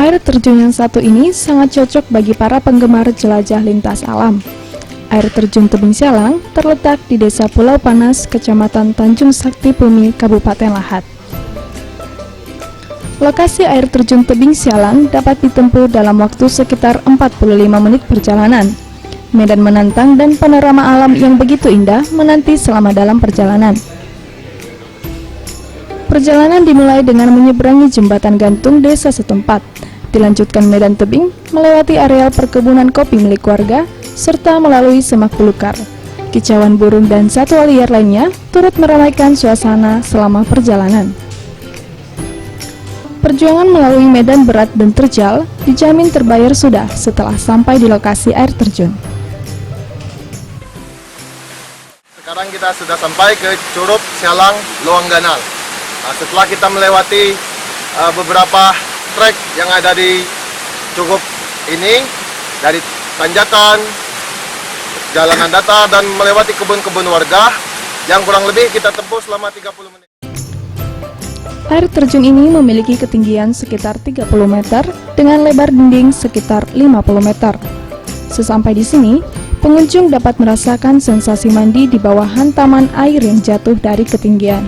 Air terjun yang satu ini sangat cocok bagi para penggemar jelajah lintas alam. Air terjun Tebing Sialang terletak di Desa Pulau Panas, Kecamatan Tanjung Sakti Bumi, Kabupaten Lahat. Lokasi air terjun Tebing Sialang dapat ditempuh dalam waktu sekitar 45 menit perjalanan. Medan menantang dan panorama alam yang begitu indah menanti selama dalam perjalanan. Perjalanan dimulai dengan menyeberangi jembatan gantung desa setempat, dilanjutkan medan tebing, melewati areal perkebunan kopi milik warga, serta melalui semak belukar. Kicauan burung dan satwa liar lainnya turut meramaikan suasana selama perjalanan. Perjuangan melalui medan berat dan terjal dijamin terbayar sudah setelah sampai di lokasi air terjun. Sekarang kita sudah sampai ke Curug Sialang Luang Ganal. Setelah kita melewati beberapa trek yang ada di Curug ini, dari tanjakan, jalanan datar, dan melewati kebun-kebun warga yang kurang lebih kita tempuh selama 30 menit. Air terjun ini memiliki ketinggian sekitar 30 meter dengan lebar dinding sekitar 50 meter. Sesampai di sini, pengunjung dapat merasakan sensasi mandi di bawah hantaman air yang jatuh dari ketinggian.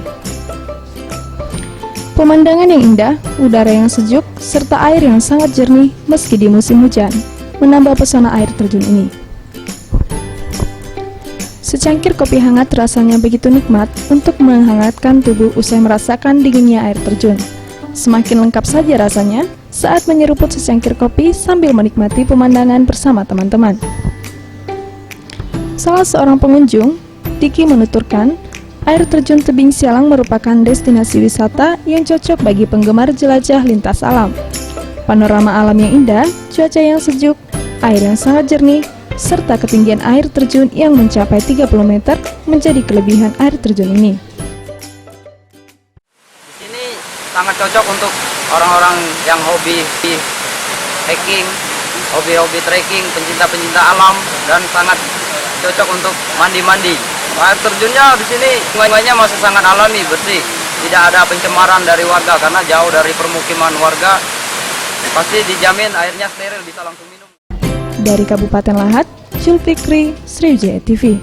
Pemandangan yang indah, udara yang sejuk, serta air yang sangat jernih meski di musim hujan, menambah pesona air terjun ini. Secangkir kopi hangat rasanya begitu nikmat untuk menghangatkan tubuh usai merasakan dinginnya air terjun. Semakin lengkap saja rasanya saat menyeruput secangkir kopi sambil menikmati pemandangan bersama teman-teman. Salah seorang pengunjung, Diki, menuturkan, air terjun Tebing Sialang merupakan destinasi wisata yang cocok bagi penggemar jelajah lintas alam. Panorama alam yang indah, cuaca yang sejuk, air yang sangat jernih, serta ketinggian air terjun yang mencapai 30 meter menjadi kelebihan air terjun ini. Di sini sangat cocok untuk orang-orang yang hobi hiking, hobi trekking, pencinta-pencinta alam, dan sangat cocok untuk mandi-mandi. Air terjunnya di sini sungainya masih sangat alami, bersih. Tidak ada pencemaran dari warga karena jauh dari permukiman warga. Pasti dijamin airnya steril, bisa langsung minum. Dari Kabupaten Lahat, Zulfikri, Sriwijaya TV.